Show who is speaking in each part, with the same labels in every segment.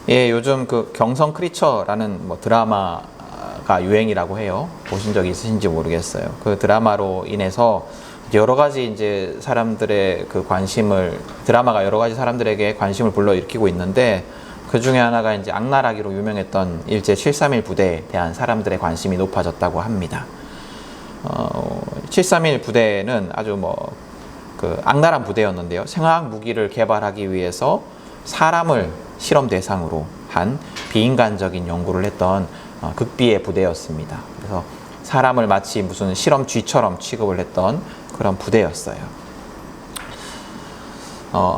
Speaker 1: 예, 요즘 그 경성 크리처라는 뭐 드라마가 유행이라고 해요. 보신 적 있으신지 모르겠어요. 그 드라마로 인해서 여러 가지 이제 사람들의 그 관심을, 드라마가 여러 가지 사람들에게 관심을 불러일으키고 있는데, 그 중에 하나가 이제 악랄하기로 유명했던 일제 731 부대에 대한 사람들의 관심이 높아졌다고 합니다. 731 부대는 아주 그 악랄한 부대였는데요. 생화학 무기를 개발하기 위해서 사람을 실험 대상으로 한 비인간적인 연구를 했던 극비의 부대였습니다. 그래서 사람을 마치 무슨 실험 쥐처럼 취급을 했던 그런 부대였어요.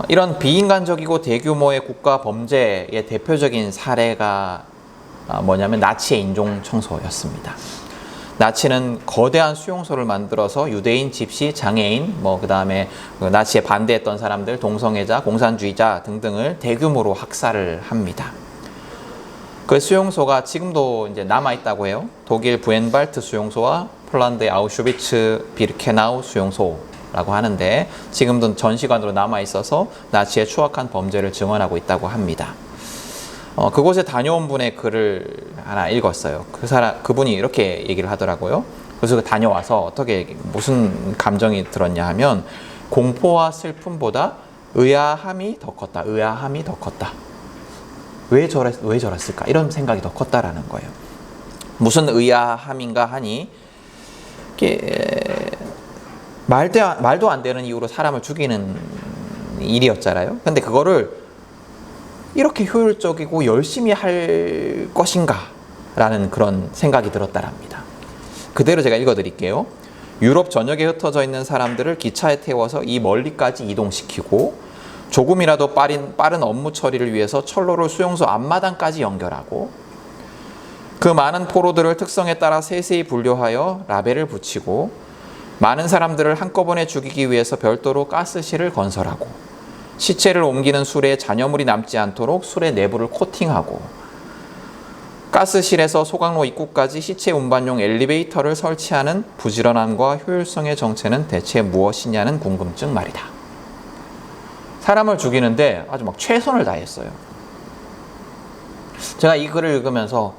Speaker 1: 이런 비인간적이고 대규모의 국가 범죄의 대표적인 사례가 뭐냐면 나치의 인종 청소였습니다. 나치는 거대한 수용소를 만들어서 유대인, 집시, 장애인, 그 다음에 나치에 반대했던 사람들, 동성애자, 공산주의자 등등을 대규모로 학살을 합니다. 그 수용소가 지금도 이제 남아있다고 해요. 독일 부엔발트 수용소와 폴란드의 아우슈비츠 비르케나우 수용소라고 하는데, 지금도 전시관으로 남아있어서 나치의 추악한 범죄를 증언하고 있다고 합니다. 그곳에 다녀온 분의 글을 하나 읽었어요. 그분이 이렇게 얘기를 하더라고요. 그래서 다녀와서 무슨 감정이 들었냐 하면, 공포와 슬픔보다 의아함이 더 컸다. 의아함이 더 컸다. 왜 저랬을까? 이런 생각이 더 컸다라는 거예요. 무슨 의아함인가 하니, 말도 안 되는 이유로 사람을 죽이는 일이었잖아요. 근데 그거를 이렇게 효율적이고 열심히 할 것인가? 라는 그런 생각이 들었다랍니다. 그대로 제가 읽어드릴게요. 유럽 전역에 흩어져 있는 사람들을 기차에 태워서 이 멀리까지 이동시키고, 조금이라도 빠른 업무 처리를 위해서 철로를 수용소 앞마당까지 연결하고, 그 많은 포로들을 특성에 따라 세세히 분류하여 라벨을 붙이고, 많은 사람들을 한꺼번에 죽이기 위해서 별도로 가스실을 건설하고, 시체를 옮기는 수레에 잔여물이 남지 않도록 수레 내부를 코팅하고, 가스실에서 소각로 입구까지 시체 운반용 엘리베이터를 설치하는 부지런함과 효율성의 정체는 대체 무엇이냐는 궁금증 말이다. 사람을 죽이는데 아주 최선을 다했어요. 제가 이 글을 읽으면서,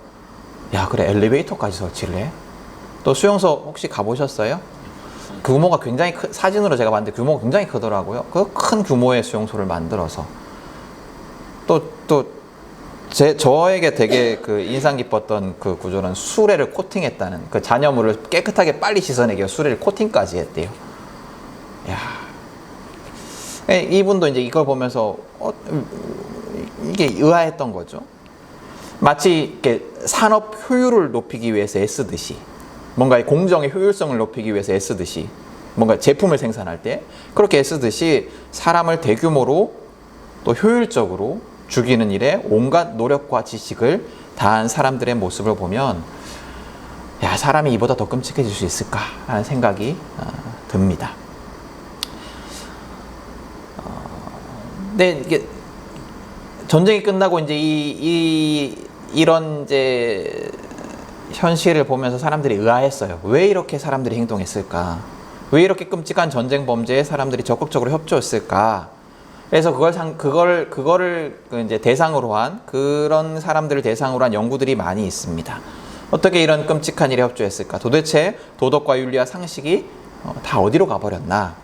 Speaker 1: 야, 그래, 엘리베이터까지 설치를 해? 또 수용소 혹시 가보셨어요? 규모가 굉장히 사진으로 제가 봤는데 규모가 굉장히 크더라고요. 그 큰 규모의 수용소를 만들어서 저에게 되게 그 인상 깊었던 그 구조는 수레를 코팅했다는, 그 잔여물을 깨끗하게 빨리 씻어내기 위해 수레를 코팅까지 했대요. 야, 이분도 이제 이걸 보면서 이게 의아했던 거죠. 마치 이렇게 산업 효율을 높이기 위해서 애쓰듯이, 뭔가 공정의 효율성을 높이기 위해서 애쓰듯이, 뭔가 제품을 생산할 때 그렇게 애쓰듯이 사람을 대규모로 또 효율적으로 죽이는 일에 온갖 노력과 지식을 다한 사람들의 모습을 보면, 야, 사람이 이보다 더 끔찍해질 수 있을까 하는 생각이 듭니다. 근데 이게 전쟁이 끝나고 이제 이런 이제 현실을 보면서 사람들이 의아했어요. 왜 이렇게 사람들이 행동했을까? 왜 이렇게 끔찍한 전쟁 범죄에 사람들이 적극적으로 협조했을까? 그래서 그거를 이제 대상으로 한, 그런 사람들을 대상으로 한 연구들이 많이 있습니다. 어떻게 이런 끔찍한 일에 협조했을까? 도대체 도덕과 윤리와 상식이 다 어디로 가버렸나?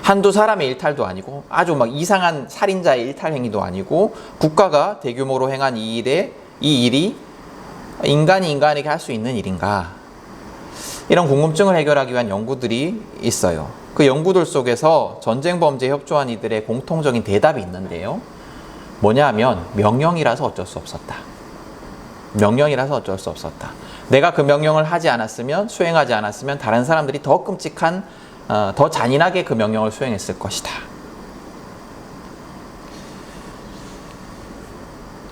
Speaker 1: 한두 사람의 일탈도 아니고, 아주 이상한 살인자의 일탈 행위도 아니고, 국가가 대규모로 행한 이 일이 인간이 인간에게 할 수 있는 일인가? 이런 궁금증을 해결하기 위한 연구들이 있어요. 그 연구들 속에서 전쟁 범죄에 협조한 이들의 공통적인 대답이 있는데요. 뭐냐면, 명령이라서 어쩔 수 없었다. 명령이라서 어쩔 수 없었다. 내가 그 명령을 수행하지 않았으면 다른 사람들이 더 끔찍한, 더 잔인하게 그 명령을 수행했을 것이다.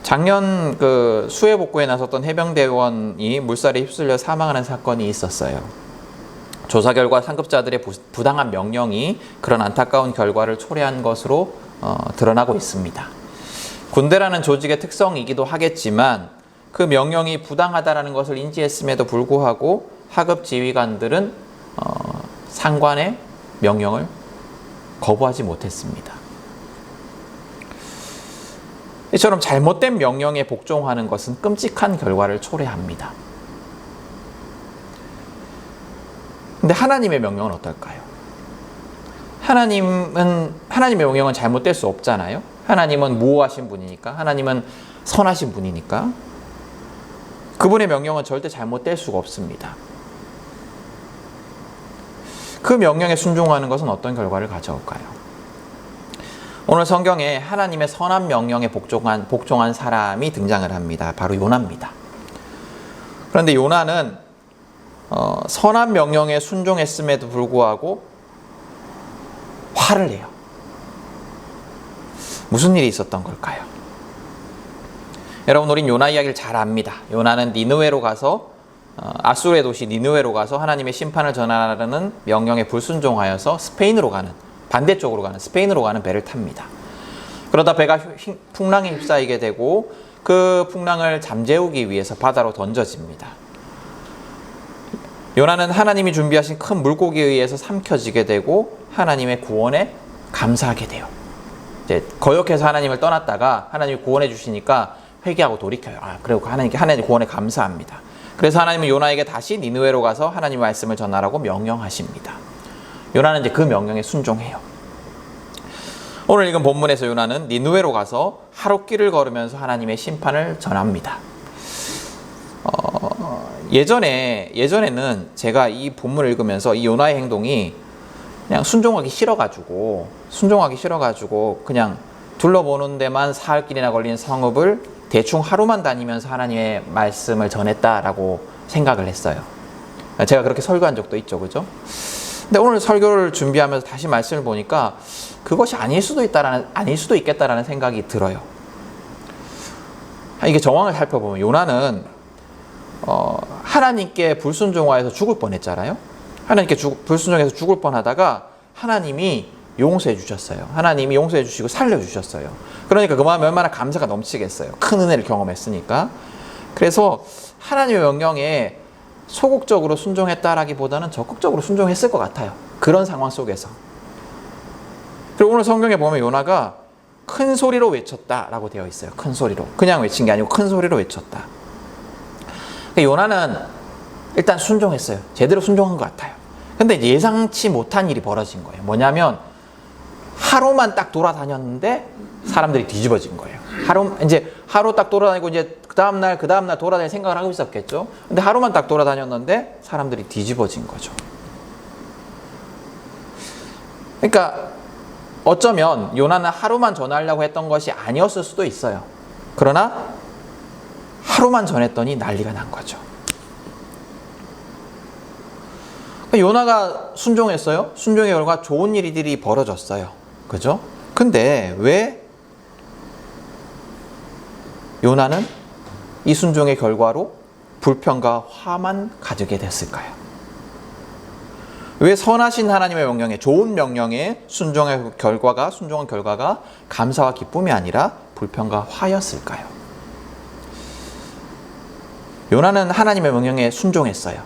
Speaker 1: 작년 그 수해 복구에 나섰던 해병대원이 물살에 휩쓸려 사망하는 사건이 있었어요. 조사 결과 상급자들의 부당한 명령이 그런 안타까운 결과를 초래한 것으로 드러나고 있습니다. 군대라는 조직의 특성이기도 하겠지만, 그 명령이 부당하다는 것을 인지했음에도 불구하고 하급 지휘관들은 상관의 명령을 거부하지 못했습니다. 이처럼 잘못된 명령에 복종하는 것은 끔찍한 결과를 초래합니다. 근데 하나님의 명령은 어떨까요? 하나님의 명령은 잘못될 수 없잖아요. 하나님은 무오하신 분이니까, 하나님은 선하신 분이니까 그분의 명령은 절대 잘못될 수가 없습니다. 그 명령에 순종하는 것은 어떤 결과를 가져올까요? 오늘 성경에 하나님의 선한 명령에 복종한 사람이 등장을 합니다. 바로 요나입니다. 그런데 요나는 선한 명령에 순종했음에도 불구하고 화를 내요. 무슨 일이 있었던 걸까요? 여러분, 우린 요나 이야기를 잘 압니다. 요나는 니느웨로 가서 아수르의 도시 니느웨로 가서 하나님의 심판을 전하라는 명령에 불순종하여서 스페인으로 가는, 반대쪽으로 가는 스페인으로 가는 배를 탑니다. 그러다 배가 풍랑에 휩싸이게 되고 그 풍랑을 잠재우기 위해서 바다로 던져집니다. 요나는 하나님이 준비하신 큰 물고기에 의해서 삼켜지게 되고 하나님의 구원에 감사하게 돼요. 이제 거역해서 하나님을 떠났다가 하나님이 구원해 주시니까 회개하고 돌이켜요. 그리고 하나님 구원에 감사합니다. 그래서 하나님은 요나에게 다시 니느웨로 가서 하나님의 말씀을 전하라고 명령하십니다. 요나는 이제 그 명령에 순종해요. 오늘 읽은 본문에서 요나는 니느웨로 가서 하룻길을 걸으면서 하나님의 심판을 전합니다. 예전에는 제가 이 본문을 읽으면서 이 요나의 행동이 그냥 순종하기 싫어가지고 그냥 둘러보는 데만 사흘길이나 걸린 성읍을 대충 하루만 다니면서 하나님의 말씀을 전했다라고 생각을 했어요. 제가 그렇게 설교한 적도 있죠, 그죠? 근데 오늘 설교를 준비하면서 다시 말씀을 보니까 그것이 아닐 수도 있겠다라는 생각이 들어요. 이게 정황을 살펴보면 요나는 하나님께 불순종하여서 죽을 뻔했잖아요. 하나님께 불순종해서 죽을 뻔하다가 하나님이 용서해 주셨어요. 하나님이 용서해 주시고 살려주셨어요. 그러니까 그 마음에 얼마나 감사가 넘치겠어요. 큰 은혜를 경험했으니까. 그래서 하나님의 명령에 소극적으로 순종했다라기보다는 적극적으로 순종했을 것 같아요. 그런 상황 속에서. 그리고 오늘 성경에 보면 요나가 큰 소리로 외쳤다라고 되어 있어요. 큰 소리로. 그냥 외친 게 아니고 큰 소리로 외쳤다. 요나는 일단 순종했어요. 제대로 순종한 것 같아요. 근데 예상치 못한 일이 벌어진 거예요. 뭐냐면 하루만 딱 돌아다녔는데 사람들이 뒤집어진 거예요. 하루 딱 돌아다니고 이제 그 다음날 돌아다닐 생각을 하고 있었겠죠. 근데 하루만 딱 돌아다녔는데 사람들이 뒤집어진 거죠. 그러니까 어쩌면 요나는 하루만 전하려고 했던 것이 아니었을 수도 있어요. 그러나 하루만 전했더니 난리가 난 거죠. 요나가 순종했어요. 순종의 결과 좋은 일들이 벌어졌어요. 그죠? 근데 왜 요나는 이 순종의 결과로 불평과 화만 가지게 됐을까요? 왜 선하신 하나님의 명령에, 좋은 명령에 순종한 결과가 감사와 기쁨이 아니라 불평과 화였을까요? 요나는 하나님의 명령에 순종했어요.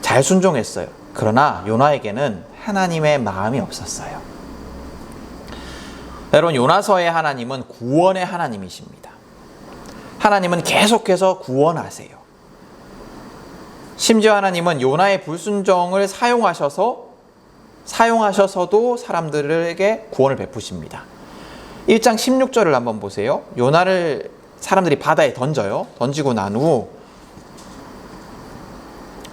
Speaker 1: 잘 순종했어요. 그러나 요나에게는 하나님의 마음이 없었어요. 여러분, 요나서의 하나님은 구원의 하나님이십니다. 하나님은 계속해서 구원하세요. 심지어 하나님은 요나의 불순종을 사용하셔서도 사람들에게 구원을 베푸십니다. 1장 16절을 한번 보세요. 요나를 사람들이 바다에 던져요. 던지고 난 후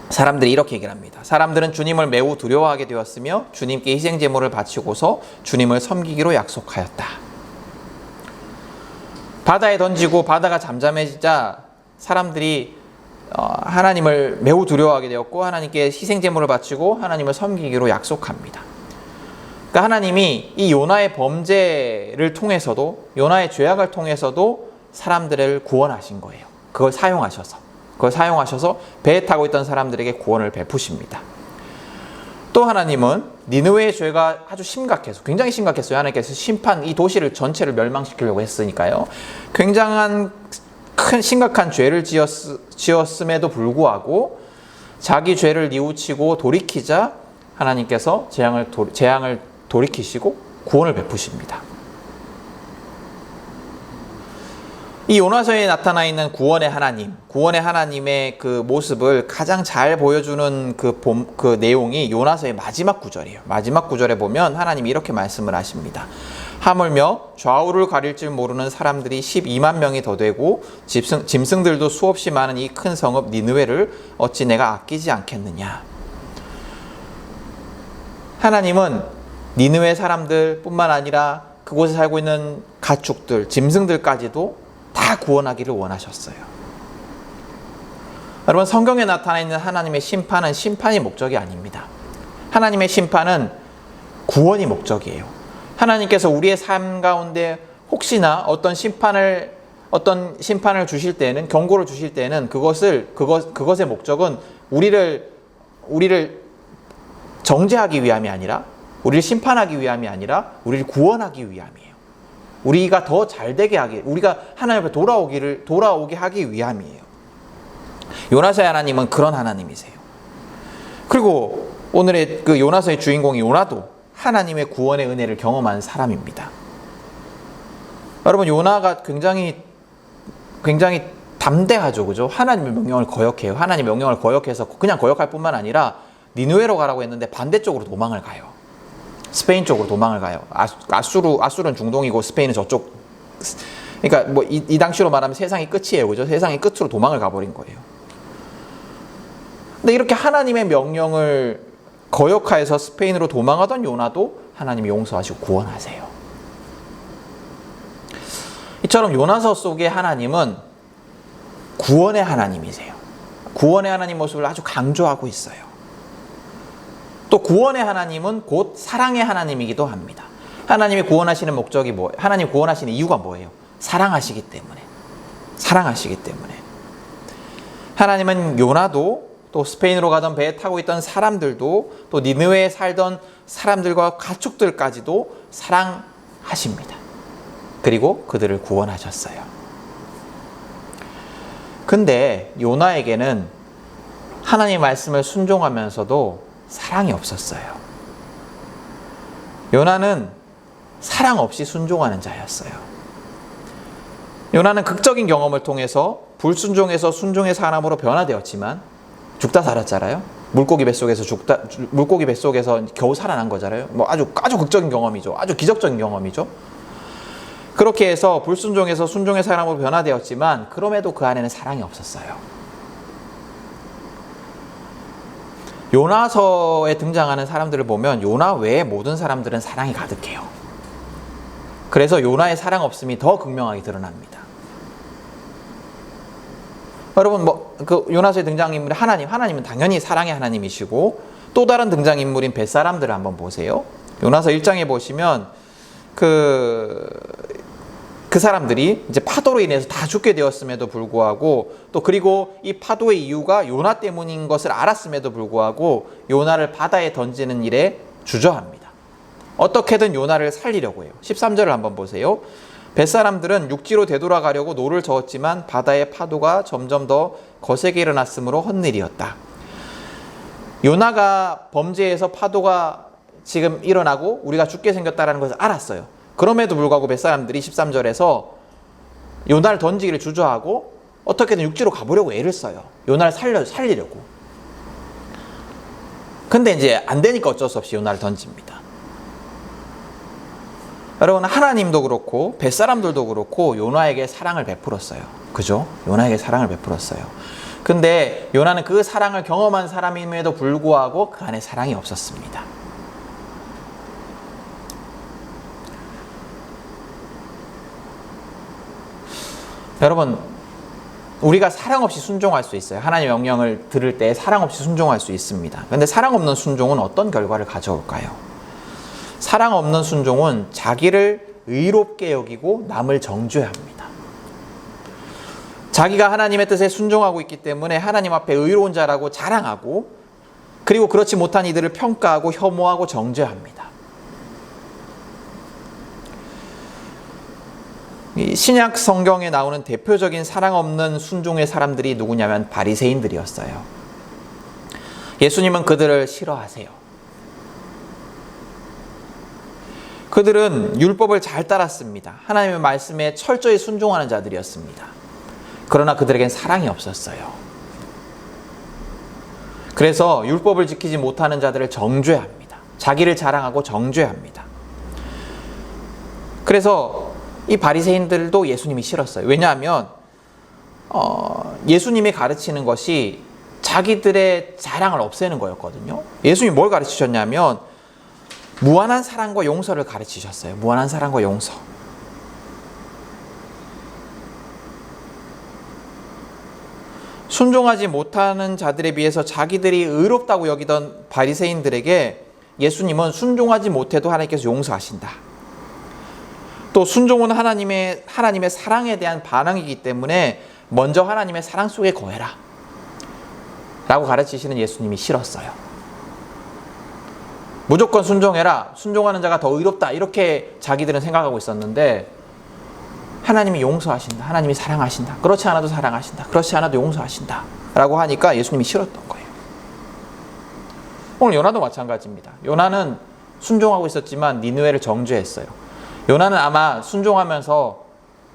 Speaker 1: 사람들이 이렇게 얘기를 합니다. 사람들은 주님을 매우 두려워하게 되었으며 주님께 희생 제물을 바치고서 주님을 섬기기로 약속하였다. 바다에 던지고 바다가 잠잠해지자 사람들이 하나님을 매우 두려워하게 되었고 하나님께 희생 제물을 바치고 하나님을 섬기기로 약속합니다. 그러니까 하나님이 이 요나의 범죄를 통해서도, 요나의 죄악을 통해서도 사람들을 구원하신 거예요. 그걸 사용하셔서 배에 타고 있던 사람들에게 구원을 베푸십니다. 또 하나님은 니느웨의 죄가 아주 굉장히 심각했어요. 하나님께서 이 도시를 전체를 멸망시키려고 했으니까요. 굉장한 심각한 죄를 지었음에도 불구하고 자기 죄를 뉘우치고 돌이키자 하나님께서 재앙을 돌이키시고 구원을 베푸십니다. 이 요나서에 나타나 있는 구원의 하나님의 그 모습을 가장 잘 보여주는 그 내용이 요나서의 마지막 구절이에요. 마지막 구절에 보면 하나님이 이렇게 말씀을 하십니다. 하물며 좌우를 가릴 줄 모르는 사람들이 12만 명이 더 되고 짐승들도 수없이 많은 이 큰 성읍 니느웨를 어찌 내가 아끼지 않겠느냐. 하나님은 니느웨 사람들 뿐만 아니라 그곳에 살고 있는 가축들, 짐승들까지도 다 구원하기를 원하셨어요. 여러분, 성경에 나타나 있는 하나님의 심판은 심판이 목적이 아닙니다. 하나님의 심판은 구원이 목적이에요. 하나님께서 우리의 삶 가운데 혹시나 어떤 심판을 주실 때는, 경고를 주실 때는 그것의 목적은 우리를 정죄하기 위함이 아니라, 우리를 심판하기 위함이 아니라 우리를 구원하기 위함이에요. 우리가 더 잘되게 하기, 우리가 하나님 앞에 돌아오게 하기 위함이에요. 요나서의 하나님은 그런 하나님이세요. 그리고 오늘의 그 요나서의 주인공이 요나도 하나님의 구원의 은혜를 경험한 사람입니다. 여러분, 요나가 굉장히 담대하죠, 그죠? 하나님의 명령을 거역해요. 하나님의 명령을 거역해서 그냥 거역할 뿐만 아니라 니느웨로 가라고 했는데 반대쪽으로 도망을 가요. 스페인 쪽으로 도망을 가요. 아수르는 중동이고 스페인은 저쪽. 그러니까 뭐 이 당시로 말하면 세상이 끝이에요, 그죠? 세상이 끝으로 도망을 가버린 거예요. 근데 이렇게 하나님의 명령을 거역하여서 스페인으로 도망하던 요나도 하나님이 용서하시고 구원하세요. 이처럼 요나서 속의 하나님은 구원의 하나님이세요. 구원의 하나님 모습을 아주 강조하고 있어요. 또 구원의 하나님은 곧 사랑의 하나님이기도 합니다. 하나님이 구원하시는 목적이 뭐예요? 하나님 구원하시는 이유가 뭐예요? 사랑하시기 때문에. 사랑하시기 때문에. 하나님은 요나도, 또 스페인으로 가던 배에 타고 있던 사람들도, 또 니느웨에 살던 사람들과 가축들까지도 사랑하십니다. 그리고 그들을 구원하셨어요. 근데 요나에게는 하나님의 말씀을 순종하면서도 사랑이 없었어요. 요나는 사랑 없이 순종하는 자였어요. 요나는 극적인 경험을 통해서 불순종에서 순종의 사람으로 변화되었지만 죽다 살았잖아요. 물고기 뱃속에서 겨우 살아난 거잖아요. 뭐 아주 극적인 경험이죠. 아주 기적적인 경험이죠. 그렇게 해서 불순종에서 순종의 사람으로 변화되었지만 그럼에도 그 안에는 사랑이 없었어요. 요나서에 등장하는 사람들을 보면 요나 외의 모든 사람들은 사랑이 가득해요. 그래서 요나의 사랑 없음이 더 극명하게 드러납니다. 여러분, 그 요나서의 등장인물이 하나님은 당연히 사랑의 하나님이시고, 또 다른 등장인물인 뱃사람들을 한번 보세요. 요나서 1장에 보시면 그 사람들이 이제 파도로 인해서 다 죽게 되었음에도 불구하고, 또 그리고 이 파도의 이유가 요나 때문인 것을 알았음에도 불구하고 요나를 바다에 던지는 일에 주저합니다. 어떻게든 요나를 살리려고 해요. 13절을 한번 보세요. 뱃사람들은 육지로 되돌아가려고 노를 저었지만 바다의 파도가 점점 더 거세게 일어났으므로 헛일이었다. 요나가 범죄해서 파도가 지금 일어나고 우리가 죽게 생겼다는 것을 알았어요. 그럼에도 불구하고 뱃사람들이 13절에서 요나를 던지기를 주저하고 어떻게든 육지로 가보려고 애를 써요. 요나를 살리려고. 근데 이제 안 되니까 어쩔 수 없이 요나를 던집니다. 여러분, 하나님도 그렇고 뱃사람들도 그렇고 요나에게 사랑을 베풀었어요. 그죠? 요나에게 사랑을 베풀었어요. 근데 요나는 그 사랑을 경험한 사람임에도 불구하고 그 안에 사랑이 없었습니다. 여러분, 우리가 사랑 없이 순종할 수 있어요. 하나님의 명령을 들을 때 사랑 없이 순종할 수 있습니다. 그런데 사랑 없는 순종은 어떤 결과를 가져올까요? 사랑 없는 순종은 자기를 의롭게 여기고 남을 정죄합니다. 자기가 하나님의 뜻에 순종하고 있기 때문에 하나님 앞에 의로운 자라고 자랑하고, 그리고 그렇지 못한 이들을 평가하고 혐오하고 정죄합니다. 신약 성경에 나오는 대표적인 사랑 없는 순종의 사람들이 누구냐면 바리새인들이었어요. 예수님은 그들을 싫어하세요. 그들은 율법을 잘 따랐습니다. 하나님의 말씀에 철저히 순종하는 자들이었습니다. 그러나 그들에겐 사랑이 없었어요. 그래서 율법을 지키지 못하는 자들을 정죄합니다. 자기를 자랑하고 정죄합니다. 그래서 이 바리새인들도 예수님이 싫었어요. 왜냐하면 예수님이 가르치는 것이 자기들의 자랑을 없애는 거였거든요. 예수님이 뭘 가르치셨냐면 무한한 사랑과 용서를 가르치셨어요. 무한한 사랑과 용서. 순종하지 못하는 자들에 비해서 자기들이 의롭다고 여기던 바리새인들에게 예수님은 순종하지 못해도 하나님께서 용서하신다. 또 순종은 하나님의 사랑에 대한 반응이기 때문에 먼저 하나님의 사랑 속에 거해라 라고 가르치시는 예수님이 싫었어요. 무조건 순종해라, 순종하는 자가 더 의롭다, 이렇게 자기들은 생각하고 있었는데 하나님이 용서하신다, 하나님이 사랑하신다, 그렇지 않아도 사랑하신다, 그렇지 않아도 용서하신다 라고 하니까 예수님이 싫었던 거예요. 오늘 요나도 마찬가지입니다. 요나는 순종하고 있었지만 니느웨를 정죄했어요. 요나는 아마 순종하면서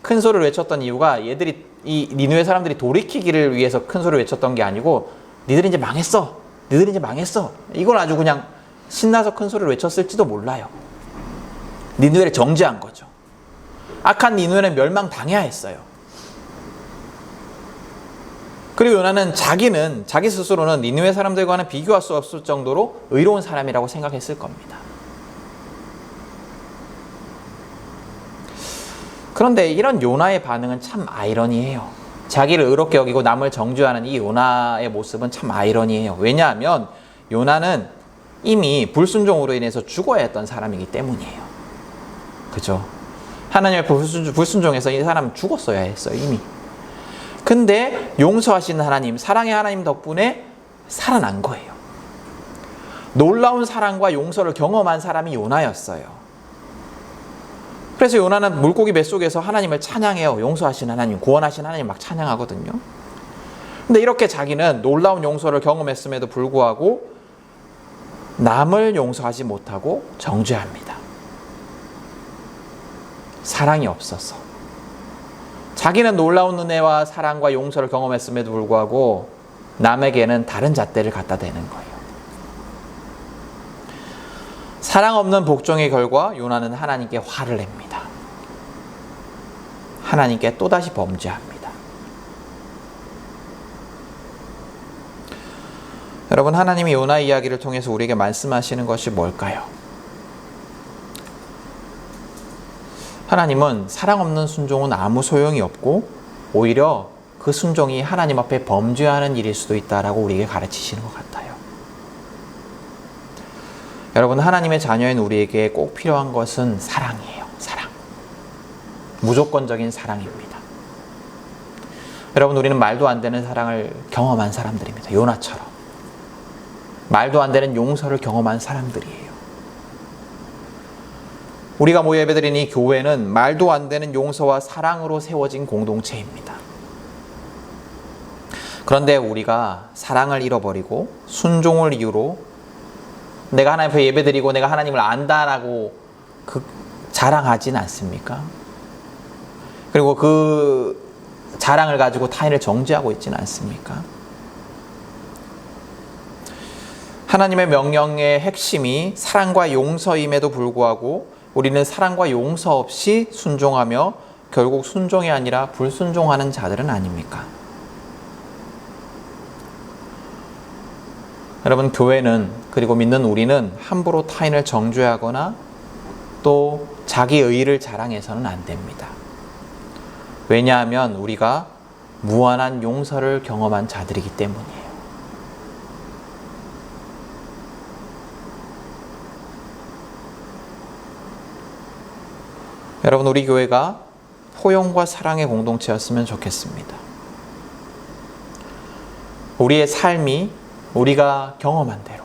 Speaker 1: 큰 소리를 외쳤던 이유가 이 니느웨 사람들이 돌이키기를 위해서 큰 소리를 외쳤던 게 아니고 니들이 이제 망했어, 니들이 이제 망했어, 이걸 아주 그냥 신나서 큰 소리를 외쳤을지도 몰라요. 니느웨를 정죄한 거죠. 악한 니느웨는 멸망당해야 했어요. 그리고 요나는 자기 스스로는 니느웨 사람들과는 비교할 수 없을 정도로 의로운 사람이라고 생각했을 겁니다. 그런데 이런 요나의 반응은 참 아이러니해요. 자기를 의롭게 여기고 남을 정죄하는 이 요나의 모습은 참 아이러니해요. 왜냐하면 요나는 이미 불순종으로 인해서 죽어야 했던 사람이기 때문이에요. 그죠? 하나님의 불순종해서 이 사람은 죽었어야 했어요, 이미. 근데 용서하시는 하나님, 사랑의 하나님 덕분에 살아난 거예요. 놀라운 사랑과 용서를 경험한 사람이 요나였어요. 그래서 요나는 물고기 뱃속에서 하나님을 찬양해요. 용서하신 하나님, 구원하신 하나님 막 찬양하거든요. 근데 이렇게 자기는 놀라운 용서를 경험했음에도 불구하고 남을 용서하지 못하고 정죄합니다. 사랑이 없어서. 자기는 놀라운 은혜와 사랑과 용서를 경험했음에도 불구하고 남에게는 다른 잣대를 갖다 대는 거예요. 사랑 없는 복종의 결과 요나는 하나님께 화를 냅니다. 하나님께 또다시 범죄합니다. 여러분, 하나님이 요나 이야기를 통해서 우리에게 말씀하시는 것이 뭘까요? 하나님은 사랑 없는 순종은 아무 소용이 없고 오히려 그 순종이 하나님 앞에 범죄하는 일일 수도 있다라고 우리에게 가르치시는 것 같아요. 여러분, 하나님의 자녀인 우리에게 꼭 필요한 것은 사랑이에요. 사랑. 무조건적인 사랑입니다. 여러분, 우리는 말도 안 되는 사랑을 경험한 사람들입니다. 요나처럼. 말도 안 되는 용서를 경험한 사람들이에요. 우리가 모여 예배드린 이 교회는 말도 안 되는 용서와 사랑으로 세워진 공동체입니다. 그런데 우리가 사랑을 잃어버리고 순종을 이유로 내가 하나님 앞에 예배드리고 내가 하나님을 안다라고 자랑하진 않습니까? 그리고 그 자랑을 가지고 타인을 정죄하고 있지는 않습니까? 하나님의 명령의 핵심이 사랑과 용서임에도 불구하고 우리는 사랑과 용서 없이 순종하며 결국 순종이 아니라 불순종하는 자들은 아닙니까? 여러분, 교회는, 그리고 믿는 우리는 함부로 타인을 정죄하거나 또 자기 의의를 자랑해서는 안 됩니다. 왜냐하면 우리가 무한한 용서를 경험한 자들이기 때문이에요. 여러분, 우리 교회가 포용과 사랑의 공동체였으면 좋겠습니다. 우리의 삶이 우리가 경험한 대로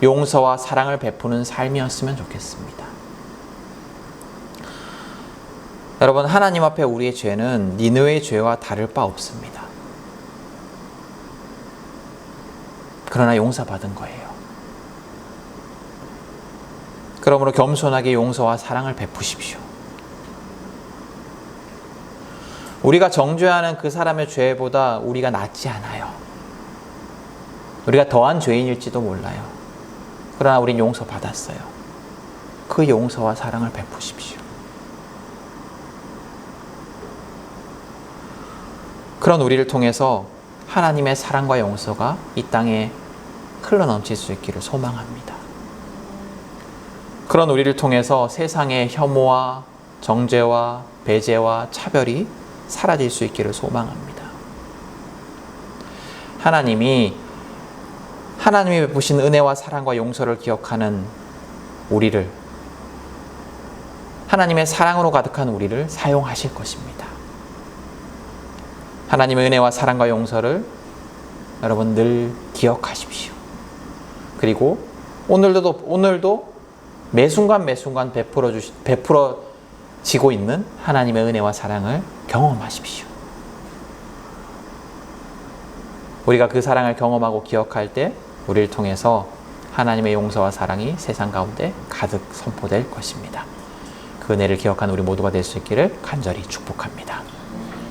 Speaker 1: 용서와 사랑을 베푸는 삶이었으면 좋겠습니다. 여러분, 하나님 앞에 우리의 죄는 니느웨의 죄와 다를 바 없습니다. 그러나 용서받은 거예요. 그러므로 겸손하게 용서와 사랑을 베푸십시오. 우리가 정죄하는 그 사람의 죄보다 우리가 낫지 않아요. 우리가 더한 죄인일지도 몰라요. 그러나 우린 용서받았어요. 그 용서와 사랑을 베푸십시오. 그런 우리를 통해서 하나님의 사랑과 용서가 이 땅에 흘러넘칠 수 있기를 소망합니다. 그런 우리를 통해서 세상의 혐오와 정죄와 배제와 차별이 사라질 수 있기를 소망합니다. 하나님이 베푸신 은혜와 사랑과 용서를 기억하는 우리를, 하나님의 사랑으로 가득한 우리를 사용하실 것입니다. 하나님의 은혜와 사랑과 용서를 여러분 늘 기억하십시오. 그리고 오늘도 매 순간 베풀어지고 있는 하나님의 은혜와 사랑을 경험하십시오. 우리가 그 사랑을 경험하고 기억할 때 우리를 통해서 하나님의 용서와 사랑이 세상 가운데 가득 선포될 것입니다. 그 은혜를 기억하는 우리 모두가 될 수 있기를 간절히 축복합니다.